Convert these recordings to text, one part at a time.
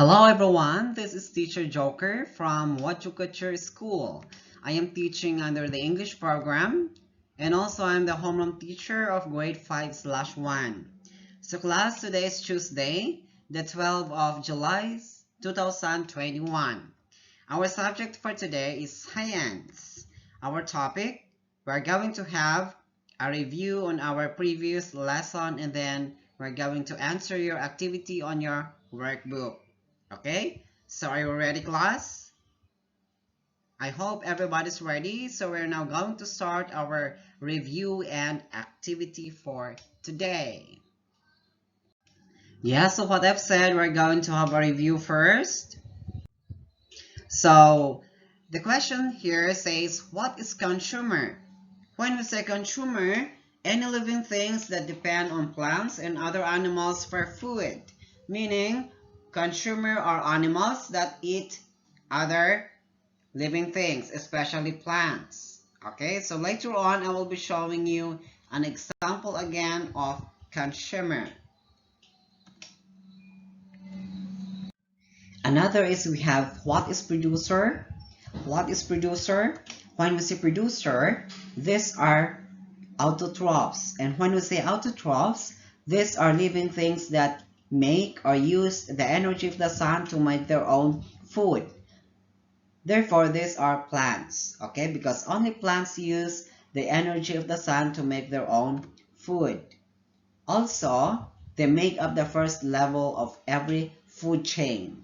Hello everyone, this is Teacher Joker from Wachukacher School. I am teaching under the English program and also I'm the homeroom teacher of grade 5/1. So class, today is Tuesday, the 12th of July 2021. Our subject for today is science. Our topic, we're going to have a review on our previous lesson and then we're going to answer your activity on your workbook. Okay, so are you ready, class? I hope everybody's ready. So we're now going to start our review and activity for today. Yeah, so what I've said, we're going to have a review first. So the question here says, what is consumer? When we say consumer, any living things that depend on plants and other animals for food, meaning consumer are animals that eat other living things, especially plants. Okay, so later on I will be showing you an example again of consumer. Another is we have what is producer. What is producer? When we say producer, these are autotrophs. And when we say autotrophs, these are living things that make or use the energy of the sun to make their own food. Therefore, these are plants, okay? Because only plants use the energy of the sun to make their own food. Also, they make up the first level of every food chain,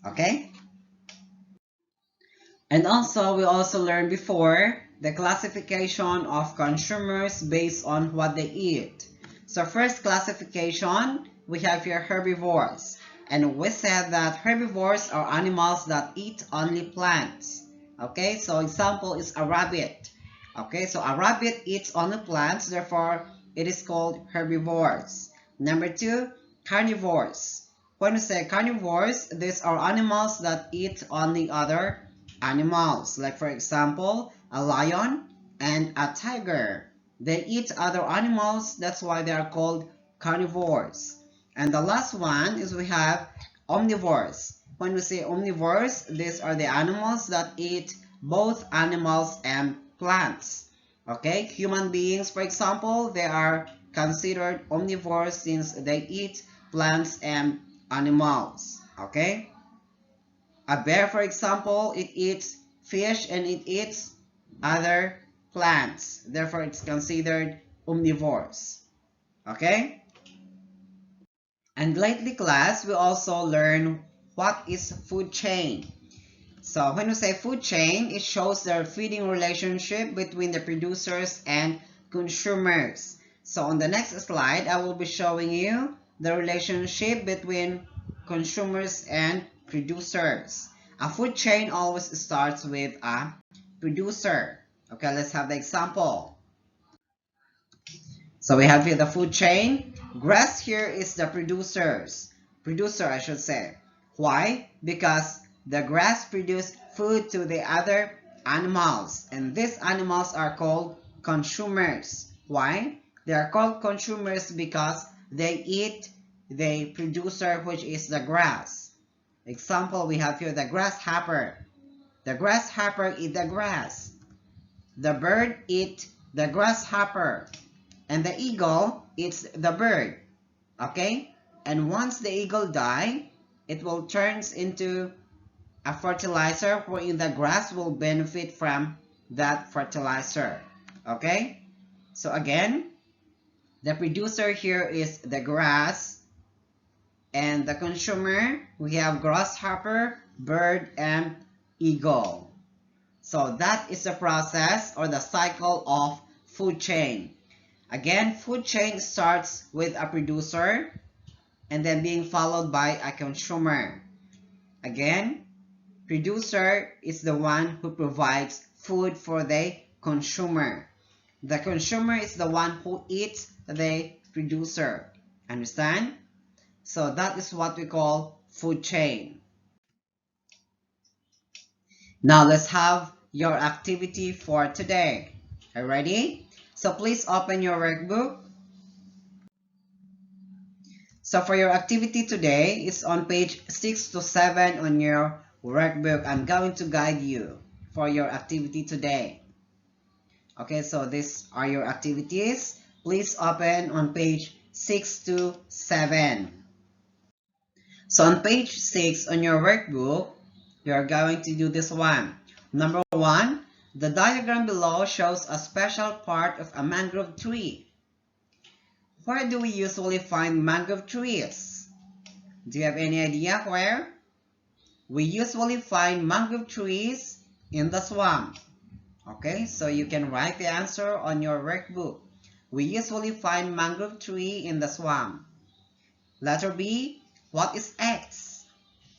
okay? And also, we also learned before the classification of consumers based on what they eat. So first classification, we have here herbivores. And we said that herbivores are animals that eat only plants. Okay, so example is a rabbit. Okay, so a rabbit eats only plants, therefore it is called herbivores. Number two, carnivores. When we say carnivores, these are animals that eat only other animals. Like for example, a lion and a tiger. They eat other animals, that's why they are called carnivores. And the last one is we have omnivores. When we say omnivores, these are the animals that eat both animals and plants. Okay, human beings, for example, they are considered omnivores since they eat plants and animals. Okay, a bear, for example, it eats fish and it eats other plants. Therefore, it's considered omnivores. Okay? And lately, class, we also learn what is food chain. So when we say food chain, it shows the feeding relationship between the producers and consumers. So on the next slide, I will be showing you the relationship between consumers and producers. A food chain always starts with a producer. Okay, let's have the example. So we have here the food chain. Grass here is the producer, I should say. Why? Because the grass produces food to the other animals, and these animals are called consumers. Why? They are called consumers because they eat the producer, which is the grass. Example, we have here the grasshopper. The grasshopper eats the grass. The bird eats the grasshopper. And the eagle eats the bird. Okay? And once the eagle dies, it will turn into a fertilizer wherein the grass will benefit from that fertilizer. Okay? So again, the producer here is the grass, and the consumer, we have grasshopper, bird, and eagle. So that is the process or the cycle of food chain. Again, food chain starts with a producer and then being followed by a consumer. Again, producer is the one who provides food for the consumer. The consumer is the one who eats the producer. Understand? So that is what we call food chain. Now let's have your activity for today. Are you ready? So please open your workbook. So for your activity today, it's on page 6 to 7 on your workbook. I'm going to guide you for your activity today. Okay, so these are your activities. Please open on page 6 to 7. So on page 6 on your workbook, you are going to do this one. Number 1, the diagram below shows a special part of a mangrove tree. Where do we usually find mangrove trees? Do you have any idea where? We usually find mangrove trees in the swamp. Okay, so you can write the answer on your workbook. We usually find mangrove tree in the swamp. Letter B, what is X?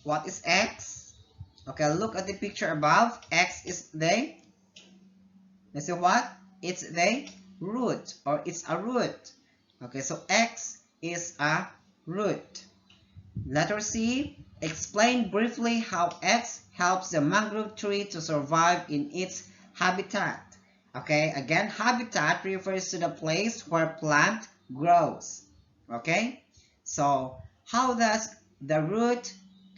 What is X? Okay, look at the picture above. X is the, let's see what? It's the root, or it's a root. Okay, so X is a root. Letter C, explain briefly how X helps the mangrove tree to survive in its habitat. Okay, again, habitat refers to the place where plant grows. Okay, so how does the root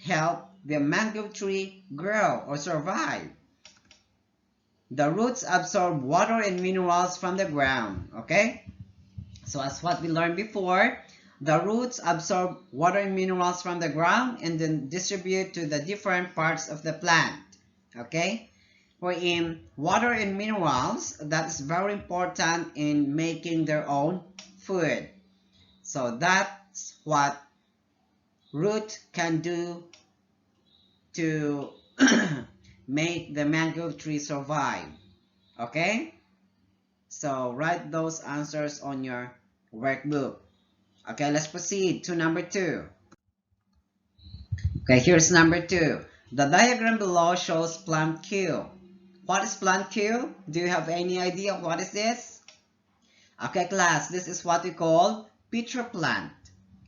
help the mangrove tree grow or survive? The roots absorb water and minerals from the ground. Okay, so as what we learned before, the roots absorb water and minerals from the ground and then distribute to the different parts of the plant. Okay, wherein water and minerals, that's very important in making their own food. So that's what root can do to make the mangrove tree survive. Okay, so write those answers on your workbook. Okay, let's proceed to number 2. Okay, here's number 2. The diagram below shows plant Q. What is plant Q? Do you have any idea what is this? Okay, class, this is what we call pitcher plant.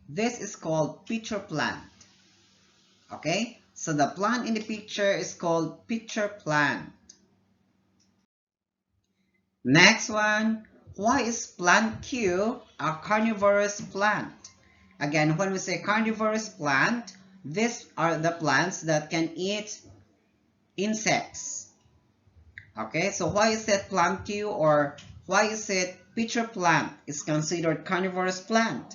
This is called pitcher plant. Okay, so the plant in the picture is called pitcher plant. Next one, why is plant Q a carnivorous plant? Again, when we say carnivorous plant, these are the plants that can eat insects. Okay, so why is it plant Q, or why is it pitcher plant is considered carnivorous plant?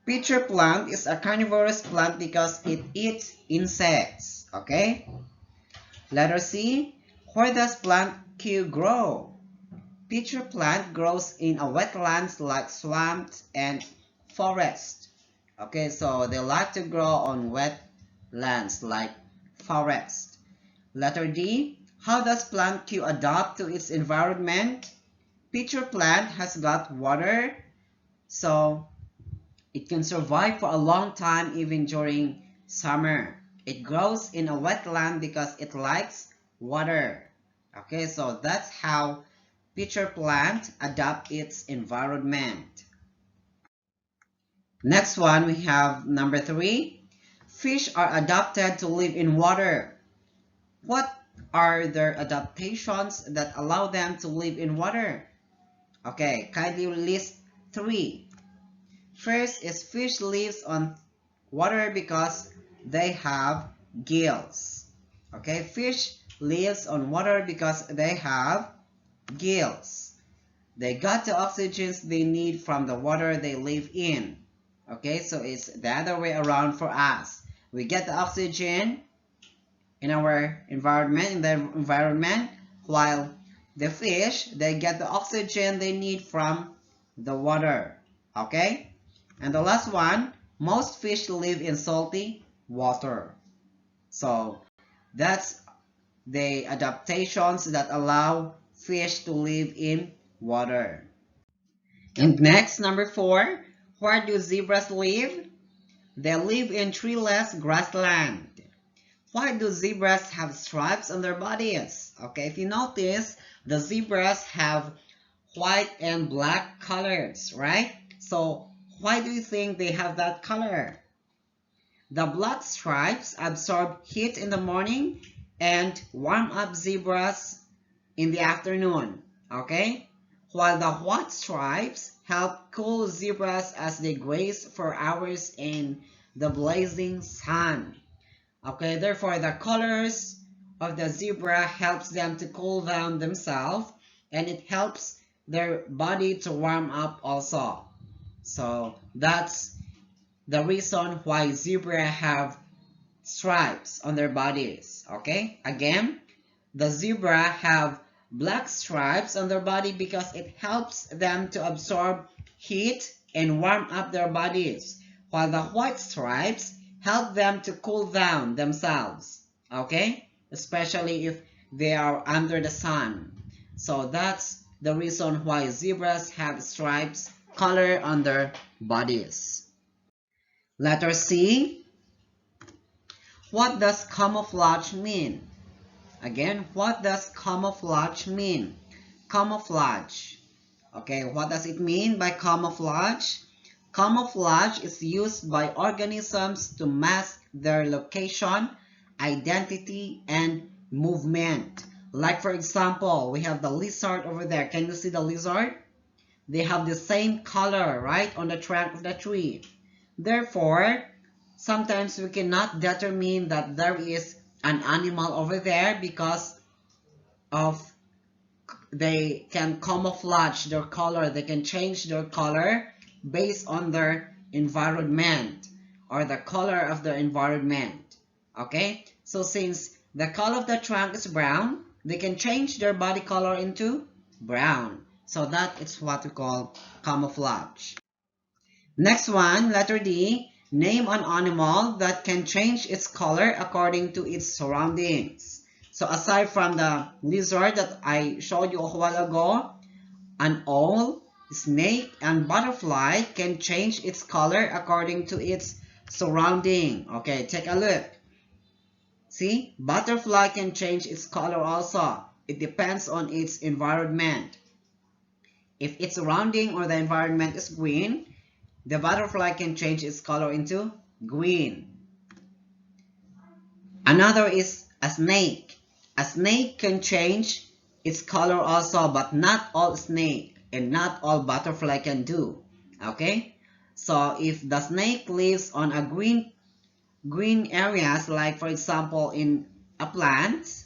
Pitcher plant is a carnivorous plant because it eats insects. Okay, letter C, where does plant Q grow? Pitcher plant grows in a wetlands like swamps and forest. Okay, so they like to grow on wetlands like forest. Letter D, how does plant Q adapt to its environment? Pitcher plant has got water, so it can survive for a long time even during summer. It grows in a wetland because it likes water. Okay, so that's how pitcher plant adapt its environment. Next one, we have number 3. Fish are adapted to live in water. What are their adaptations that allow them to live in water? Okay, kindly list 3. First is fish lives on water because they have gills. Okay, fish lives on water because they have gills. They got the oxygens they need from the water they live in. Okay, so it's the other way around for us. We get the oxygen in our environment, while the fish, they get the oxygen they need from the water. Okay, and the last one, most fish live in salty water. So that's the adaptations that allow fish to live in water. And next, number 4, where do zebras live? They live in treeless grassland. Why do zebras have stripes on their bodies? Okay, if you notice, the zebras have white and black colors, right? So why do you think they have that color? The black stripes absorb heat in the morning and warm up zebras in the afternoon, okay? While the white stripes help cool zebras as they graze for hours in the blazing sun. Okay, therefore the colors of the zebra helps them to cool down themselves, and it helps their body to warm up also. So that's the reason why zebra have stripes on their bodies. Okay, again, the zebra have black stripes on their body because it helps them to absorb heat and warm up their bodies, while the white stripes help them to cool down themselves. Okay, especially if they are under the sun. So that's the reason why zebras have stripes color on their bodies. Letter C. What does camouflage mean? Again, what does camouflage mean? Camouflage. Okay, what does it mean by camouflage? Camouflage is used by organisms to mask their location, identity, and movement. Like for example, we have the lizard over there. Can you see the lizard? They have the same color, right, on the trunk of the tree. Therefore, sometimes we cannot determine that there is an animal over there because of they can camouflage their color. They can change their color based on their environment or the color of the environment. Okay, so since the color of the trunk is brown, they can change their body color into brown. So that is what we call camouflage. Next one, letter D. Name an animal that can change its color according to its surroundings. So aside from the lizard that I showed you a while ago, an owl, snake, and butterfly can change its color according to its surrounding. Okay, take a look. See, butterfly can change its color also. It depends on its environment. If its surrounding or the environment is green, the butterfly can change its color into green. Another is a snake. A snake can change its color also, but not all snake and not all butterfly can do. Okay? So if the snake lives on a green areas, like for example in a plant,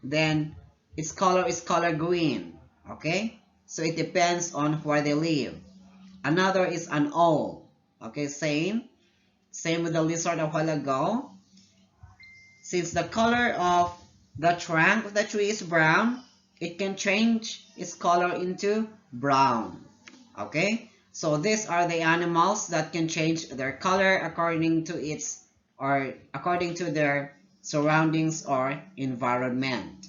then its color is color green. Okay? So it depends on where they live. Another is an owl. Okay, same with the lizard a while ago. Since the color of the trunk of the tree is brown, it can change its color into brown. Okay, so these are the animals that can change their color according to their surroundings or environment.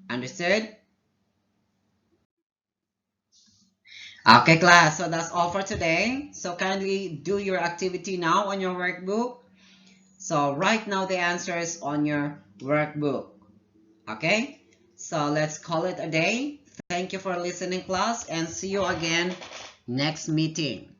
Understood? Okay, class, so that's all for today. So kindly do your activity now on your workbook. So write now the answers on your workbook. Okay, so let's call it a day. Thank you for listening, class, and see you again next meeting.